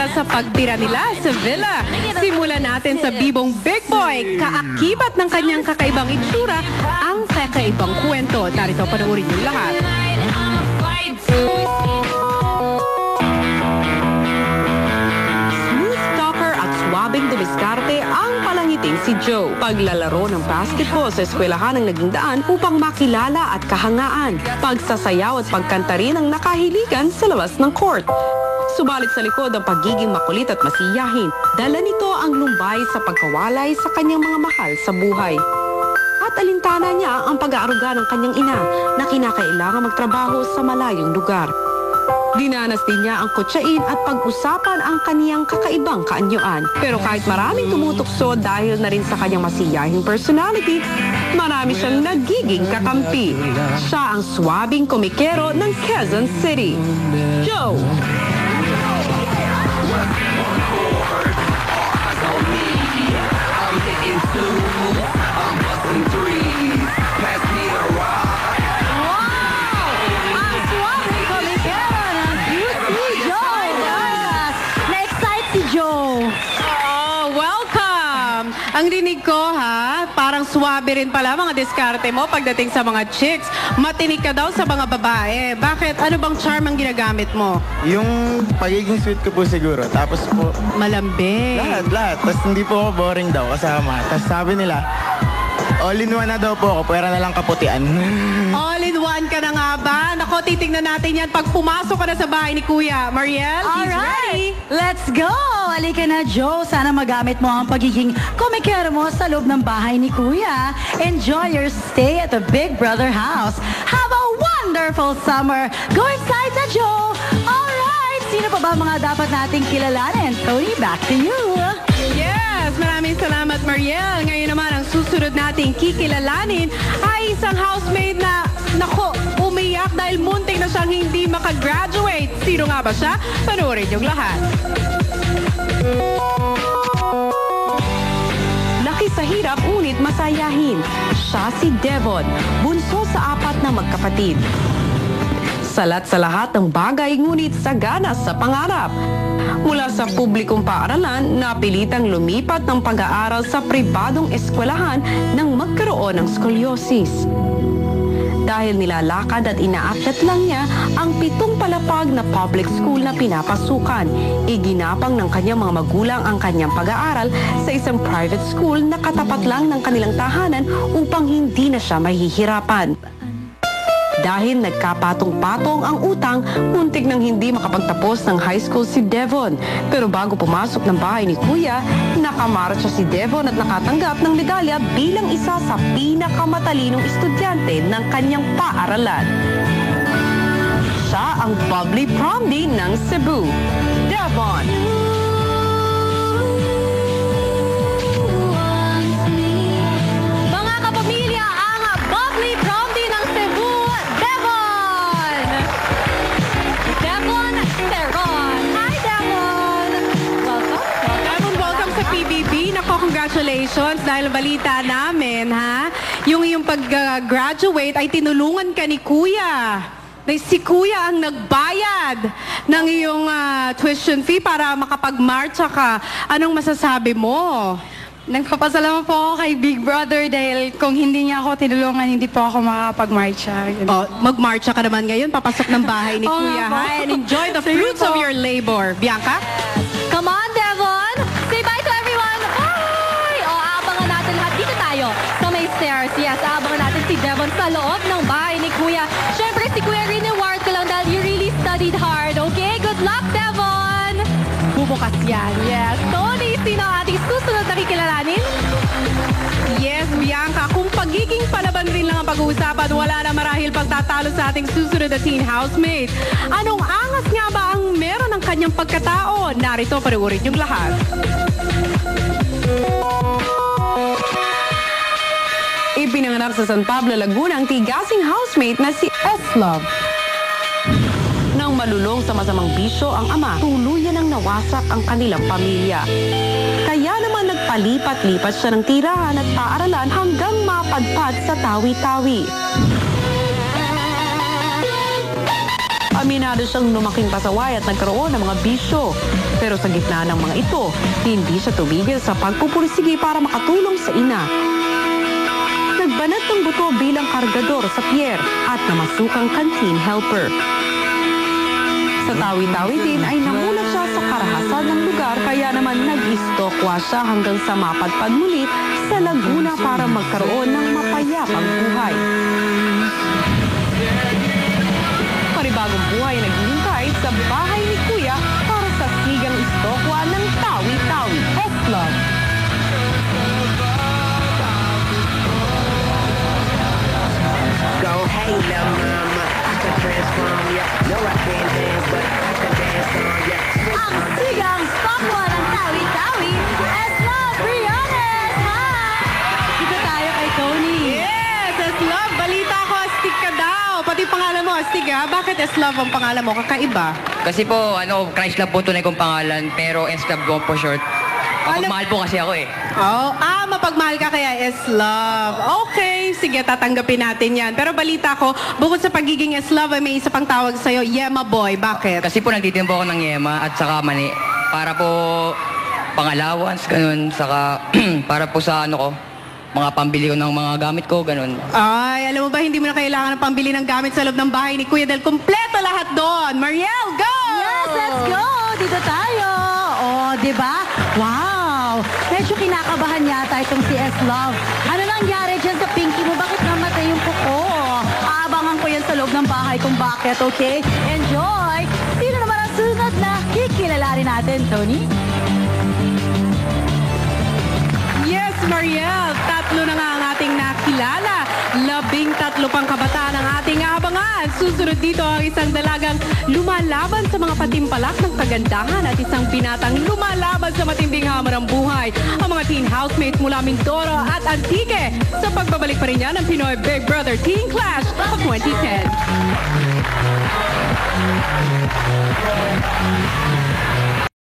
kita sa pagtira nila sa villa. Simulan natin sa bibong Big Boy. Kaakibat ng kanyang kakaibang itsura, ang kakaibang kwento. Narito, panoorin yung lahat. Smooth talker at swabing dumiskarte ang palangiting si Joe. Paglalaro ng basketball sa eskwelahan ang naging daan upang makilala at kahangaan. Pagsasayaw at pagkanta rin ang nakahiligan sa labas ng court. Subalit sa likod ang pagiging makulit at masiyahin. Dala nito ang lumbay sa pagkawalay sa kanyang mga mahal sa buhay. At alintana niya ang pag-aaruga ng kanyang ina na kinakailangan magtrabaho sa malayong lugar. Dinanas din niya ang kutsain at pag-usapan ang kaniyang kakaibang kaanyuan. Pero kahit maraming tumutukso dahil na rin sa kanyang masiyahing personality, marami siyang nagiging kakampi. Siya ang swabing komikero ng Quezon City. Joe! Ang rinig ko ha, parang swabe rin pala mga diskarte mo pagdating sa mga chicks. Matinig ka daw sa mga babae. Bakit? Ano bang charm ang ginagamit mo? Yung pagiging sweet ko po siguro. Tapos po, Malambing. lahat. Tapos hindi po ako boring daw kasama. Tapos sabi nila, all-in-one na daw po ako, pwera na lang kaputian. All-in-one ka na nga ba? Nako, titignan natin yan pag pumasok ka na sa bahay ni Kuya. Mariel, he's ready. Let's go! Halika na, Joe. Sana magamit mo ang pagiging komikero mo sa loob ng bahay ni Kuya. Enjoy your stay at the Big Brother house. Have a wonderful summer. Go inside na, Joe. Alright, sino pa ba mga dapat nating kilalanin? Tony, back to you. Yes, maraming salamat, Mariel. Ngayon naman, ang susunod nating kikilalanin ay isang housemate na, nako, umiyak dahil muntik na siyang hindi makagraduate. Sino nga ba siya? Panoorin yung lahat. Laki sa hirap, ngunit masayahin. Siya si Devon, bunso sa 4 na magkapatid. Salat sa lahat ng bagay, ngunit sagana sa pangarap. Mula sa publikong paaralan, napilitang lumipat ng pag-aaral sa pribadong eskwelahan nang magkaroon ng scoliosis. Dahil nilalakad at inaakyat lang niya ang 7 palapag na public school na pinapasukan. Iginapang ng kanyang mga magulang ang kanyang pag-aaral sa isang private school na katapat lang ng kanilang tahanan upang hindi na siya mahihirapan. Dahil nagkapatong-patong ang utang, muntik nang hindi makapagtapos ng high school si Devon. Pero bago pumasok ng bahay ni Kuya, nakamarcha si Devon at nakatanggap ng medalya bilang isa sa pinakamatalinong estudyante ng kanyang paaralan. Siya ang bubbly promdi ng Cebu, Devon. Mga kapamilya, ang bubbly promdi ng Cebu, Devon! Devon Teron. Hi, Devon! Welcome. Devon, welcome sa PBB. Nako, congratulations dahil balita namin, ha? Yung pag-graduate ay tinulungan ka ni Kuya. Si Kuya ang nagbayad ng iyong tuition fee para makapag-marcha ka. Anong masasabi mo? Nagpapasalamat po ako kay Big Brother dahil kung hindi niya ako tinulungan, hindi po ako makakapag-marcha. Oh, mag-marcha ka naman ngayon, papasok ng bahay ni Oo Kuya, nga po. ha? And enjoy the Sige fruits of po. your labor. Bianca? Come on, Devon! Say bye to everyone! Bye! O, aabangan natin lahat. Dito tayo sa may stairs. Yes, aabangan natin si Devon sa loob ng bahay ni Kuya. Siyempre, si Kuya reward ko lang dahil you really studied hard. Okay? Good luck, Devon! Bubukas yan. Yes. Tony, sino ang ating susunod na kikilalanin? Yes, Bianca. Kung pagiging palaban rin lang ang pag-uusapan, wala na marahil pagtatalo sa ating susunod na teen housemate. Anong angas nga ba ang meron ng kanyang pagkatao? Narito, panoorin yung lahat. Ipinanganak sa San Pablo, Laguna ang tigasing housemate na si S-Love. Nang malulong sa masamang bisyo ang ama, tuluyan ang nawasak ang kanilang pamilya. Kaya naman nagpalipat-lipat siya ng tirahan at paaralan hanggang mapadpad sa tawi-tawi. Aminado siyang lumaking pasaway at nagkaroon ng mga bisyo. Pero sa gitna ng mga ito, hindi siya tumigil sa pagpupursige para makatulong sa ina. Nagbanat ng buto bilang kargador sa pier at namasukang canteen helper. Sa tawi-tawi din ay namulat siya sa karahasan ng lugar kaya naman nag-istokwa siya hanggang sa mapadpad muli sa Laguna para magkaroon ng mapayapang buhay. Panibagong buhay naghihintay sa bahay ni Kuya para sa sigang istokwa ng tawi-tawi. Eslog. Go, hey, love mama, I can transform ya. No, I can't dance, but I can dance on ya. Ang sigang stokwa ng tawi-tawi, Eslog Briones! Hi! Dito tayo kay Tony. Yes, Eslove, balita ko, Astig ka daw. Pati pangalan mo, Astig ha? Bakit Eslove ang pangalan mo? Kakaiba. Kasi po, Christ Love po tunay kong pangalan, pero S-Love ko po short. Mapagmahal po kasi ako eh. Mapagmahal ka kaya Eslove. Okay, sige, tatanggapin natin yan. Pero balita ko, bukod sa pagiging Eslove, may isa pang tawag sa'yo, Yema Boy. Bakit? Kasi po nagtitimpo ako ng yema at saka mani. Para po pang-allowance, ganun. Saka para po sa ano ko, mga pambili ko ng mga gamit ko, ganun. Ay, alam mo ba, hindi mo na kailangan ng pambili ng gamit sa loob ng bahay ni Kuya Del. Kompleto lahat doon. Mariel, go! Yes, let's go! Dito tayo! Oh, di ba? Wow! Medyo kinakabahan yata itong si Eslove. Ano nangyari dyan sa pinky mo? Bakit namatay yung kuko? Aabangan ko yan sa loob ng bahay kung bakit, okay? Enjoy! Sino naman ang sunod na kikilalanin natin, Tony? Yes, Mariel, tatlo na nga ang ating nakilala. 13 pang kabataan ang ating abangan. Susunod dito ang isang dalagang lumalaban sa mga patimpalak ng kagandahan at isang binatang lumalaban sa matinding hamon ng buhay. Ang mga teen housemates mula Mindoro at Antique sa pagbabalik pa rin yan ng Pinoy Big Brother Teen Clash of 2010.